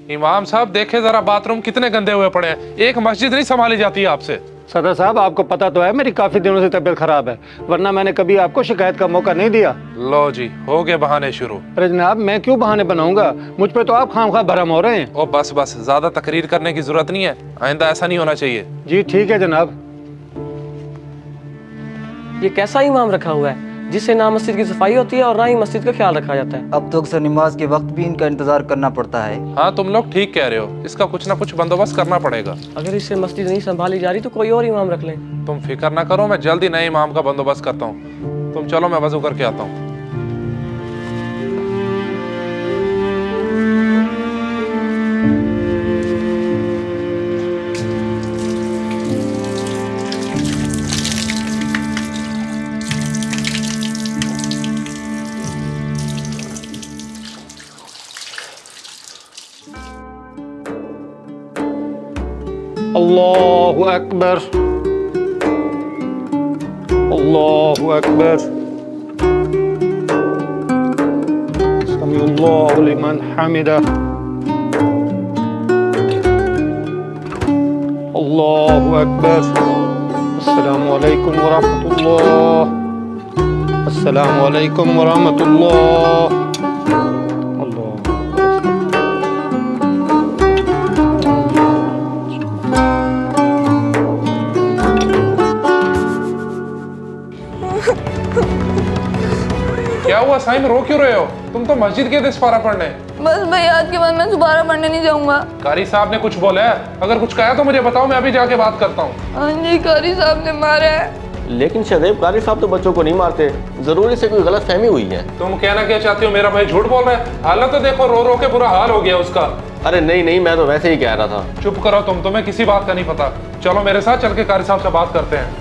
इमाम साहब देखे जरा बाथरूम कितने गंदे हुए पड़े हैं, एक मस्जिद नहीं संभाली जाती है आपसे। सदर साहब आपको पता तो है मेरी काफी दिनों से तबीयत खराब है, वरना मैंने कभी आपको शिकायत का मौका नहीं दिया। लो जी, हो गए बहाने शुरू। अरे जनाब मैं क्यों बहाने बनाऊंगा, मुझ पे तो आप खामखा भरम हो रहे हैं। ओ बस बस, ज्यादा तकरीर करने की जरूरत नहीं है, आइंदा ऐसा नहीं होना चाहिए। जी ठीक है जनाब। ये कैसा इमाम रखा हुआ है जिससे ना मस्जिद की सफाई होती है और ना ही मस्जिद का ख्याल रखा जाता है। अब तो अक्सर नमाज के वक्त भी इनका इंतजार करना पड़ता है। हाँ तुम लोग ठीक कह रहे हो, इसका कुछ ना कुछ बंदोबस्त करना पड़ेगा। अगर इससे मस्जिद नहीं संभाली जा रही तो कोई और इमाम रख लें। तुम फिक्र ना करो, मैं जल्दी नए इमाम का बंदोबस्त करता हूँ। तुम चलो मैं वजू करके आता हूँ। अल्लाहु अकबर, अल्लाहु अकबर, समीउल्लाहु लिमन हमिदा, अल्लाहु अकबर। अस्सलामु अलैकुम वरहमतुल्लाह, अस्सलामु अलैकुम वरहमतुल्लाह। क्या हुआ साइम, रो क्यों रहे हो? तुम तो मस्जिद गए थे इस्पारा पढ़ने। बस भाई आज के बाद मैं दोबारा पढ़ने नहीं जाऊंगा। कारी साहब ने कुछ बोला है? अगर कुछ कहा तो मुझे बताओ, मैं अभी जाके बात करता हूँ। हाँ जी, कारी साहब ने मारा है। लेकिन शहदेव, कारी साहब तो बच्चों को नहीं मारते, जरूरी से कोई गलत फहमी हुई है। तुम कहना क्या चाहती हो? मेरा भाई झूठ बोल रहा है? हालत तो देखो, रो रो के बुरा हाल हो गया उसका। अरे नहीं नहीं, मैं तो वैसे ही कह रहा था। चुप करो तुम, तुम्हें किसी बात का नहीं पता। चलो मेरे साथ चल के कारी साहब से बात करते हैं।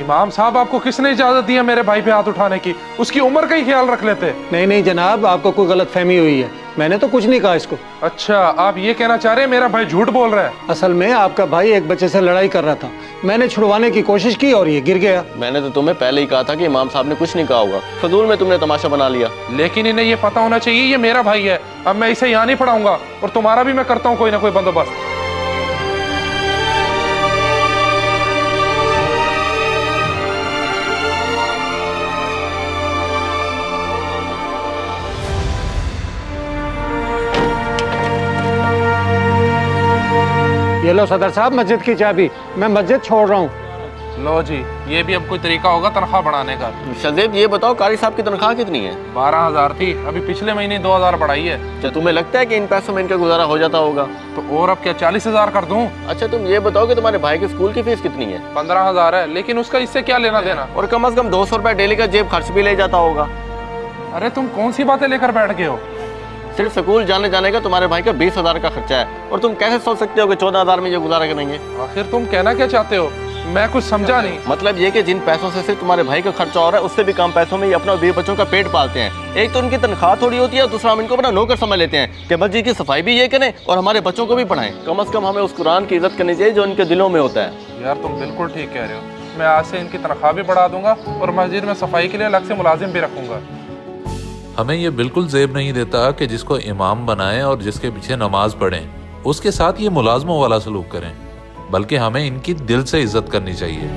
इमाम साहब, आपको किसने इजाजत दी है मेरे भाई पे हाथ उठाने की? उसकी उम्र का ही ख्याल रख लेते। नहीं नहीं जनाब, आपको कोई गलत फहमी हुई है, मैंने तो कुछ नहीं कहा इसको। अच्छा, आप ये कहना चाह रहे हैं मेरा भाई झूठ बोल रहा है? असल में आपका भाई एक बच्चे से लड़ाई कर रहा था, मैंने छुड़वाने की कोशिश की और ये गिर गया। मैंने तो तुम्हें पहले ही कहा था कि इमाम साहब ने कुछ नहीं कहा होगा, फजूल में तुमने तमाशा बना लिया। लेकिन इन्हें ये पता होना चाहिए ये मेरा भाई है। अब मैं इसे यहाँ नहीं पढ़ाऊंगा और तुम्हारा भी मैं करता हूँ कोई ना कोई बंदोबस्त। ये लो सदर साहब मस्जिद की चाबी, मैं मस्जिद छोड़ रहा हूँ। लो जी, ये भी अब कोई तरीका होगा तनख्वाह बढ़ाने का। शहदेव ये बताओ, कारी साहब की तनख्वाह कितनी है? 12,000 थी, अभी पिछले महीने 2,000 बढ़ाई है। क्या तुम्हें लगता है कि इन पैसों में इनका गुजारा हो जाता होगा? तो और अब क्या 40,000 कर दूं? अच्छा तुम ये बताओ कि तुम्हारे भाई की स्कूल की फीस कितनी है? 15,000 है, लेकिन उसका इससे क्या लेना देना? और कम से कम 200 रुपए डेली का जेब खर्च भी ले जाता होगा। अरे तुम कौन सी बातें लेकर बैठ गए हो? सिर्फ स्कूल जाने का तुम्हारे भाई का 20,000 का खर्चा है, और तुम कैसे सोच सकते हो कि 14,000 में ये गुजारा करेंगे? आखिर तुम कहना क्या चाहते हो? मैं कुछ समझा नहीं। मतलब ये कि जिन पैसों से सिर्फ तुम्हारे भाई का खर्चा हो रहा है, उससे भी कम पैसों में ये अपना 20 बच्चों का पेट पालते हैं। एक तो उनकी तनख्वाह थोड़ी होती है, दूसरा हम इनको अपना नौकर समझ लेते हैं कि मस्जिद की सफाई भी ये करें और हमारे बच्चों को भी पढ़ाएं। कम से कम हमें उस कुरान की इज्जत करनी चाहिए जो उनके दिलों में होता है। यार तुम बिल्कुल ठीक कह रहे हो, मैं आज से इनकी तनख्वाह भी बढ़ा दूंगा और मस्जिद में सफाई के लिए अलग से मुलाजिम भी रखूंगा। हमें ये बिल्कुल जेब नहीं देता कि जिसको इमाम बनाएं और जिसके पीछे नमाज पढ़ें उसके साथ ये मुलाजमों वाला सलूक करें, बल्कि हमें इनकी दिल से इज्जत करनी चाहिए।